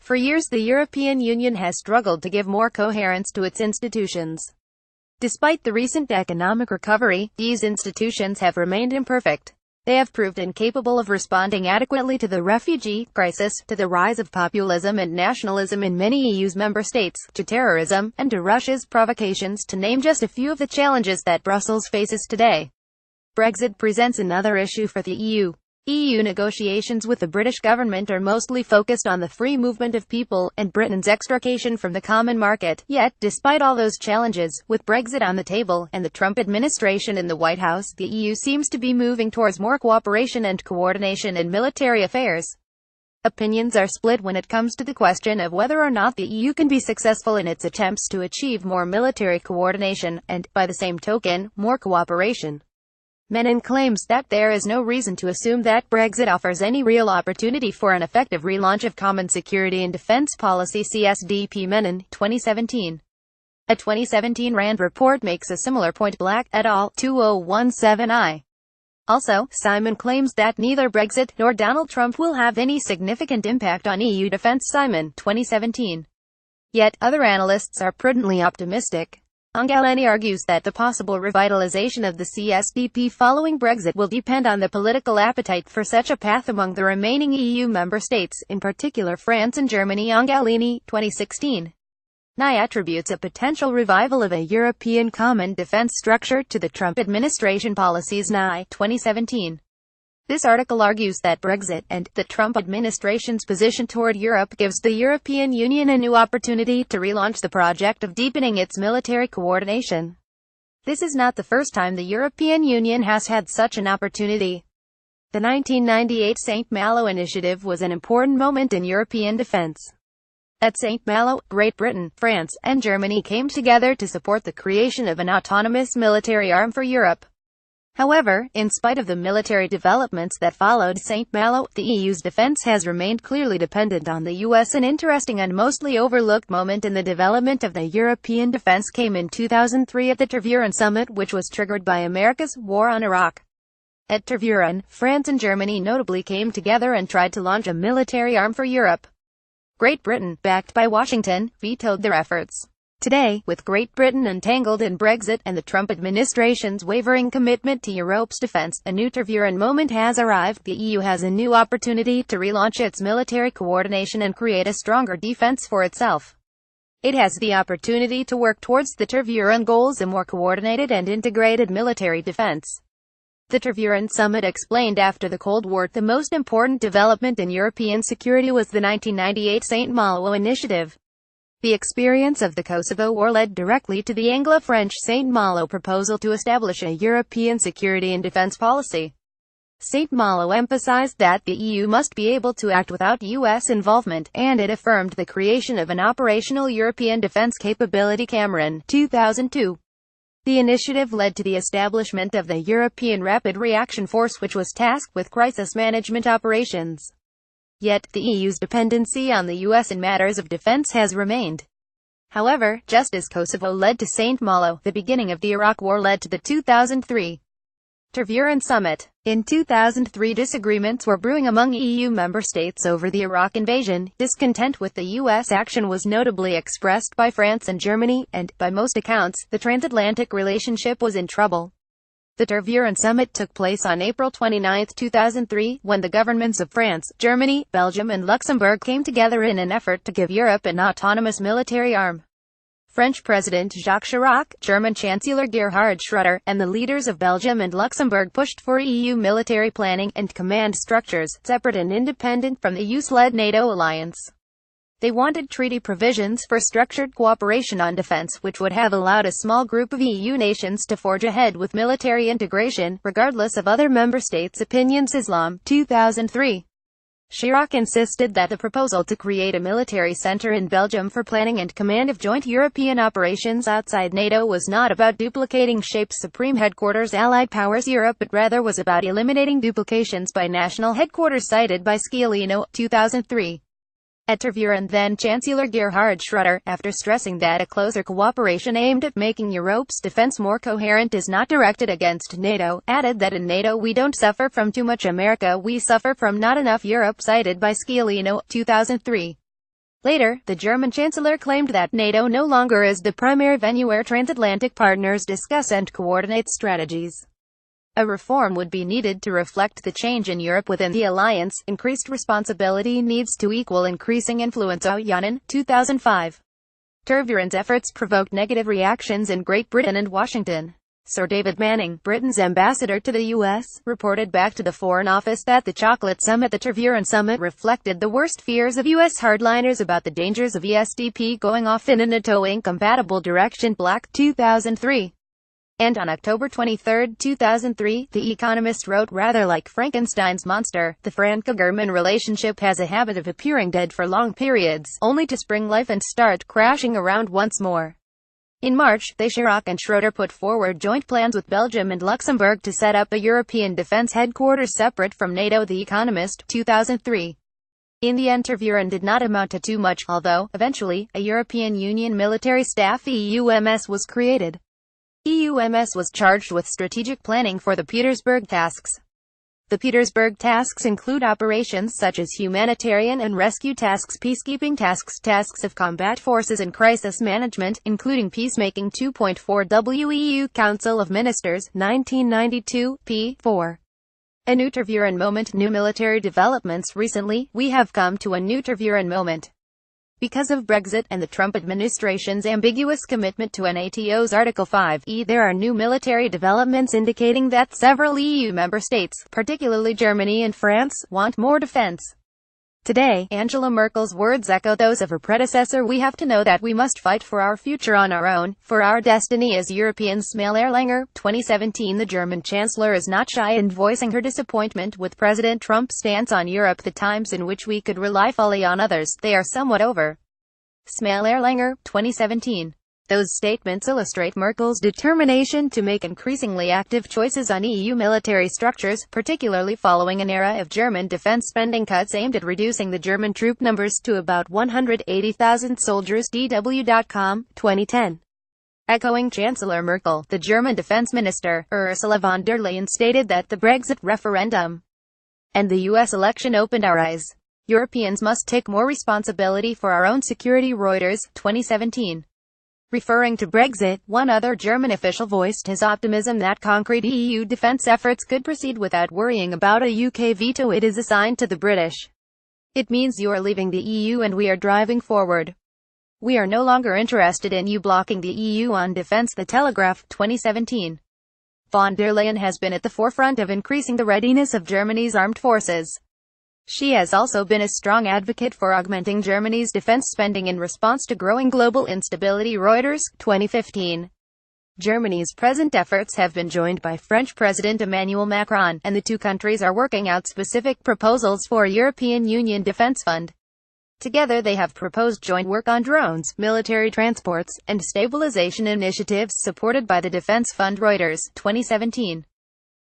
For years the European Union has struggled to give more coherence to its institutions. Despite the recent economic recovery, these institutions have remained imperfect. They have proved incapable of responding adequately to the refugee crisis, to the rise of populism and nationalism in many EU's member states, to terrorism, and to Russia's provocations, to name just a few of the challenges that Brussels faces today. Brexit presents another issue for the EU. EU negotiations with the British government are mostly focused on the free movement of people, and Britain's extrication from the common market. Yet, despite all those challenges, with Brexit on the table, and the Trump administration in the White House, the EU seems to be moving towards more cooperation and coordination in military affairs. Opinions are split when it comes to the question of whether or not the EU can be successful in its attempts to achieve more military coordination, and, by the same token, more cooperation. Menon claims that there is no reason to assume that Brexit offers any real opportunity for an effective relaunch of common security and defense policy. CSDP Menon, 2017. A 2017 RAND report makes a similar point. Black, et al., 2017I. Also, Simon claims that neither Brexit nor Donald Trump will have any significant impact on EU defense. Simon, 2017. Yet, other analysts are prudently optimistic. Angelini argues that the possible revitalization of the CSDP following Brexit will depend on the political appetite for such a path among the remaining EU member states, in particular France and Germany. Angelini, 2016. Nye attributes a potential revival of a European common defense structure to the Trump administration policies. Nye, 2017. This article argues that Brexit, and the Trump administration's position toward Europe, gives the European Union a new opportunity to relaunch the project of deepening its military coordination. This is not the first time the European Union has had such an opportunity. The 1998 St. Malo Initiative was an important moment in European defense. At St. Malo, Great Britain, France, and Germany came together to support the creation of an autonomous military arm for Europe. However, in spite of the military developments that followed St. Malo, the EU's defense has remained clearly dependent on the US. An interesting and mostly overlooked moment in the development of the European defense came in 2003 at the Tervuren summit, which was triggered by America's war on Iraq. At Tervuren, France and Germany notably came together and tried to launch a military arm for Europe. Great Britain, backed by Washington, vetoed their efforts. Today, with Great Britain entangled in Brexit, and the Trump administration's wavering commitment to Europe's defense, a new Tervuren moment has arrived. The EU has a new opportunity to relaunch its military coordination and create a stronger defense for itself. It has the opportunity to work towards the Tervuren goals: a more coordinated and integrated military defense. The Tervuren summit explained after the Cold War, the most important development in European security was the 1998 St. Malo Initiative. The experience of the Kosovo War led directly to the Anglo-French St. Malo proposal to establish a European security and defense policy. St. Malo emphasized that the EU must be able to act without US involvement, and it affirmed the creation of an operational European defense capability. Cameron, 2002. The initiative led to the establishment of the European Rapid Reaction Force, which was tasked with crisis management operations. Yet, the EU's dependency on the US in matters of defense has remained. However, just as Kosovo led to St. Malo, the beginning of the Iraq War led to the 2003 Tervuren summit. In 2003, disagreements were brewing among EU member states over the Iraq invasion. Discontent with the US action was notably expressed by France and Germany, and, by most accounts, the transatlantic relationship was in trouble. The Tervuren summit took place on April 29, 2003, when the governments of France, Germany, Belgium and Luxembourg came together in an effort to give Europe an autonomous military arm. French President Jacques Chirac, German Chancellor Gerhard Schröder, and the leaders of Belgium and Luxembourg pushed for EU military planning and command structures, separate and independent from the US-led NATO alliance. They wanted treaty provisions for structured cooperation on defense, which would have allowed a small group of EU nations to forge ahead with military integration, regardless of other member states' opinions. Islam, 2003. Chirac insisted that the proposal to create a military center in Belgium for planning and command of joint European operations outside NATO was not about duplicating SHAPE's supreme headquarters Allied Powers Europe, but rather was about eliminating duplications by national headquarters, cited by Scialino, 2003. At Tervuren, then Chancellor Gerhard Schröder, after stressing that a closer cooperation aimed at making Europe's defense more coherent is not directed against NATO, added that in NATO we don't suffer from too much America, we suffer from not enough Europe, cited by Scialino, 2003. Later, the German Chancellor claimed that NATO no longer is the primary venue where transatlantic partners discuss and coordinate strategies. A reform would be needed to reflect the change in Europe within the alliance. Increased responsibility needs to equal increasing influence. Oyanen, 2005. Tervuren's efforts provoked negative reactions in Great Britain and Washington. Sir David Manning, Britain's ambassador to the U.S., reported back to the Foreign Office that the chocolate summit, the Tervuren summit, reflected the worst fears of U.S. hardliners about the dangers of ESDP going off in a NATO-incompatible direction. Black, 2003. And on October 23, 2003, The Economist wrote, rather like Frankenstein's monster, the Franco-German relationship has a habit of appearing dead for long periods, only to spring life and start crashing around once more. In March, Chirac and Schroeder put forward joint plans with Belgium and Luxembourg to set up a European defense headquarters separate from NATO. The Economist, 2003. In the end, Tervuren did not amount to too much, although, eventually, a European Union military staff EUMS was created. EUMS was charged with strategic planning for the Petersburg tasks. The Petersburg tasks include operations such as humanitarian and rescue tasks, peacekeeping tasks, tasks of combat forces and crisis management, including peacemaking. 2.4 WEU Council of Ministers, 1992, p. 4. A new Tervuren moment. New military developments. Recently, we have come to a new Tervuren moment. Because of Brexit and the Trump administration's ambiguous commitment to NATO's Article 5e, there are new military developments indicating that several EU member states, particularly Germany and France, want more defense. Today, Angela Merkel's words echo those of her predecessor. We have to know that we must fight for our future on our own, for our destiny as Europeans. Smail Erlanger, 2017. The German Chancellor is not shy in voicing her disappointment with President Trump's stance on Europe. The times in which we could rely fully on others, they are somewhat over. Smail Erlanger, 2017. Those statements illustrate Merkel's determination to make increasingly active choices on EU military structures, particularly following an era of German defense spending cuts aimed at reducing the German troop numbers to about 180,000 soldiers. DW.com, 2010. Echoing Chancellor Merkel, the German Defense Minister, Ursula von der Leyen, stated that the Brexit referendum and the US election opened our eyes. Europeans must take more responsibility for our own security. Reuters, 2017. Referring to Brexit, one other German official voiced his optimism that concrete EU defense efforts could proceed without worrying about a UK veto. It is assigned to the British. It means you are leaving the EU and we are driving forward. We are no longer interested in you blocking the EU on defense. The Telegraph, 2017. Von der Leyen has been at the forefront of increasing the readiness of Germany's armed forces. She has also been a strong advocate for augmenting Germany's defense spending in response to growing global instability. Reuters, 2015. Germany's present efforts have been joined by French President Emmanuel Macron, and the two countries are working out specific proposals for a European Union defense fund. Together they have proposed joint work on drones, military transports, and stabilization initiatives supported by the Defense Fund. Reuters, 2017.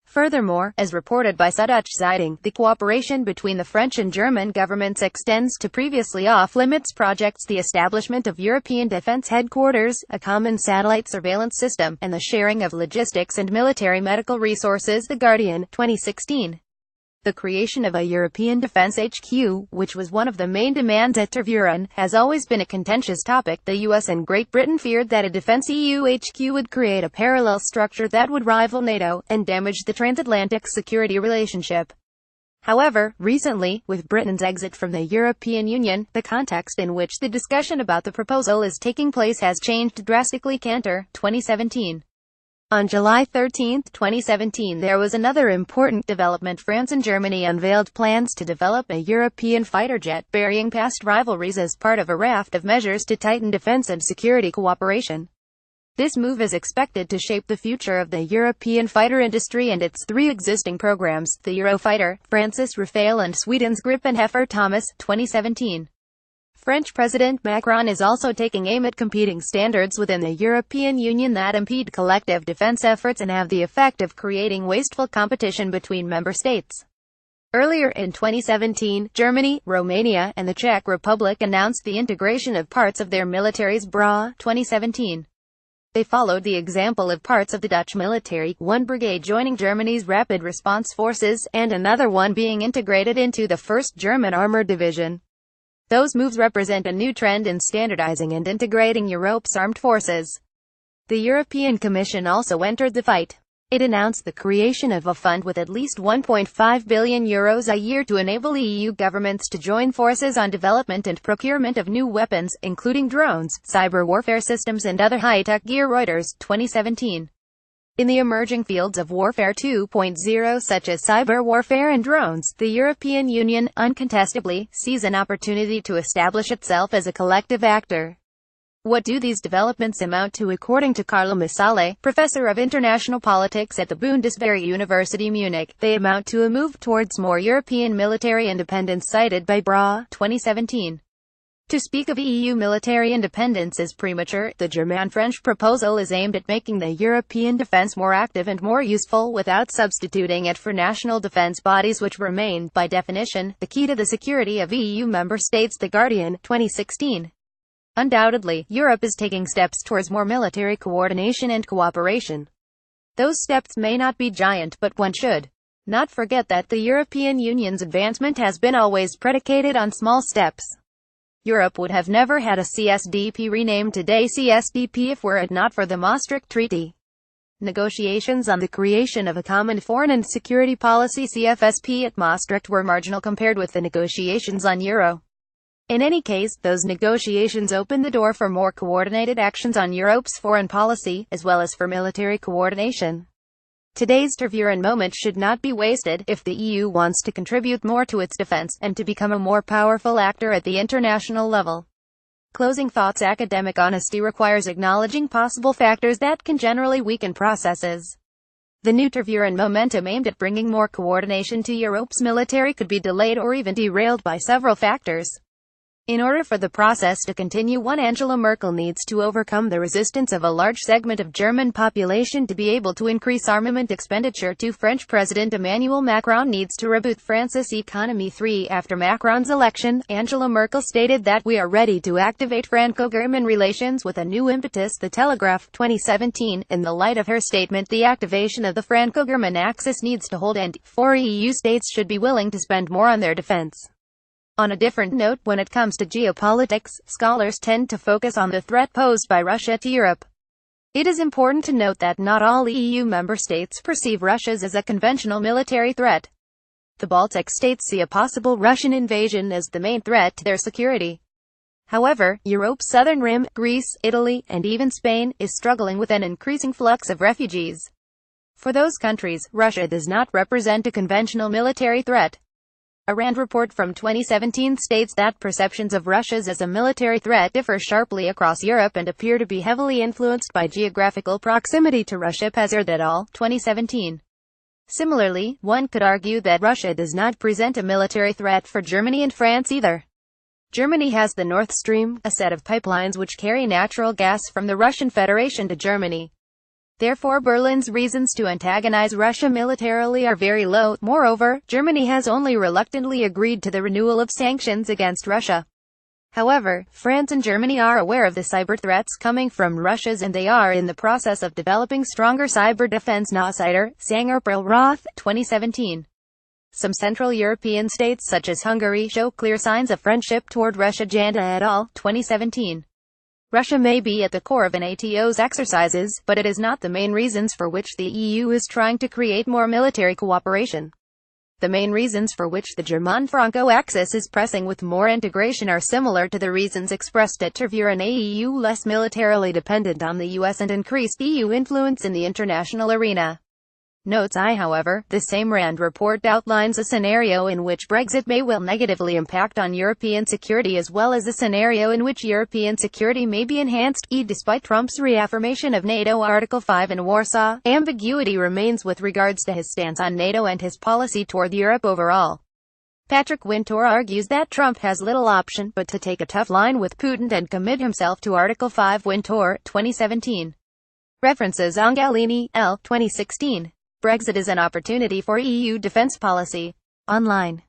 Furthermore, as reported by Süddeutsche Zeitung, the cooperation between the French and German governments extends to previously off-limits projects, the establishment of European defense headquarters, a common satellite surveillance system, and the sharing of logistics and military medical resources. The Guardian, 2016. The creation of a European Defense HQ, which was one of the main demands at Tervuren, has always been a contentious topic. The US and Great Britain feared that a defense EU HQ would create a parallel structure that would rival NATO, and damage the transatlantic security relationship. However, recently, with Britain's exit from the European Union, the context in which the discussion about the proposal is taking place has changed drastically. Cantor, 2017. On July 13, 2017, there was another important development. France and Germany unveiled plans to develop a European fighter jet, burying past rivalries as part of a raft of measures to tighten defense and security cooperation. This move is expected to shape the future of the European fighter industry and its three existing programs, the Eurofighter, France's Rafale and Sweden's Gripen. Thomas, 2017. French President Macron is also taking aim at competing standards within the European Union that impede collective defense efforts and have the effect of creating wasteful competition between member states. Earlier in 2017, Germany, Romania, and the Czech Republic announced the integration of parts of their militaries. BRA, 2017. They followed the example of parts of the Dutch military, one brigade joining Germany's Rapid Response Forces, and another one being integrated into the 1st German Armored Division. Those moves represent a new trend in standardizing and integrating Europe's armed forces. The European Commission also entered the fight. It announced the creation of a fund with at least €1.5 billion a year to enable EU governments to join forces on development and procurement of new weapons, including drones, cyber warfare systems and other high-tech gear. Reuters, 2017. In the emerging fields of Warfare 2.0 such as cyber warfare and drones, the European Union, uncontestably, sees an opportunity to establish itself as a collective actor. What do these developments amount to? According to Carlo Missale, professor of international politics at the Bundeswehr University Munich, they amount to a move towards more European military independence, cited by Bra, 2017. To speak of EU military independence is premature. The German-French proposal is aimed at making the European defence more active and more useful without substituting it for national defence bodies, which remain, by definition, the key to the security of EU member states. The Guardian, 2016. Undoubtedly, Europe is taking steps towards more military coordination and cooperation. Those steps may not be giant, but one should not forget that the European Union's advancement has been always predicated on small steps. Europe would have never had a CSDP, renamed today CSDP, if were it not for the Maastricht Treaty. Negotiations on the creation of a common foreign and security policy CFSP at Maastricht were marginal compared with the negotiations on Euro. In any case, those negotiations opened the door for more coordinated actions on Europe's foreign policy, as well as for military coordination. Today's tervuren moment should not be wasted, if the EU wants to contribute more to its defense, and to become a more powerful actor at the international level. Closing thoughts. Academic honesty requires acknowledging possible factors that can generally weaken processes. The new tervuren momentum aimed at bringing more coordination to Europe's military could be delayed or even derailed by several factors. In order for the process to continue, Angela Merkel needs to overcome the resistance of a large segment of German population to be able to increase armament expenditure. French President Emmanuel Macron needs to reboot France's economy. After Macron's election, Angela Merkel stated that we are ready to activate Franco-German relations with a new impetus. The Telegraph, 2017. In the light of her statement, the activation of the Franco-German axis needs to hold, and 4 EU states should be willing to spend more on their defense. On a different note, when it comes to geopolitics, scholars tend to focus on the threat posed by Russia to Europe. It is important to note that not all EU member states perceive Russia as a conventional military threat. The Baltic states see a possible Russian invasion as the main threat to their security. However, Europe's southern rim, Greece, Italy, and even Spain, is struggling with an increasing flux of refugees. For those countries, Russia does not represent a conventional military threat. A RAND report from 2017 states that perceptions of Russia as a military threat differ sharply across Europe and appear to be heavily influenced by geographical proximity to Russia. Pazard et al., 2017. Similarly, one could argue that Russia does not present a military threat for Germany and France either. Germany has the Nord Stream, a set of pipelines which carry natural gas from the Russian Federation to Germany. Therefore, Berlin's reasons to antagonize Russia militarily are very low. Moreover, Germany has only reluctantly agreed to the renewal of sanctions against Russia. However, France and Germany are aware of the cyber threats coming from Russia, and they are in the process of developing stronger cyber defense. Nausider, Sanger, Roth, 2017. Some Central European states such as Hungary show clear signs of friendship toward Russia. Janda et al., 2017. Russia may be at the core of NATO's exercises, but it is not the main reasons for which the EU is trying to create more military cooperation. The main reasons for which the German-Franco axis is pressing with more integration are similar to the reasons expressed at tervuren: a EU less militarily dependent on the US and increased EU influence in the international arena. Notes I. However, the same RAND report outlines a scenario in which Brexit may well negatively impact on European security, as well as a scenario in which European security may be enhanced. Despite Trump's reaffirmation of NATO Article 5 in Warsaw, ambiguity remains with regards to his stance on NATO and his policy toward Europe overall. Patrick Wintour argues that Trump has little option but to take a tough line with Putin and commit himself to Article 5. Wintour, 2017. References: Angelini, L. 2016. Brexit is an opportunity for EU defense policy. Online.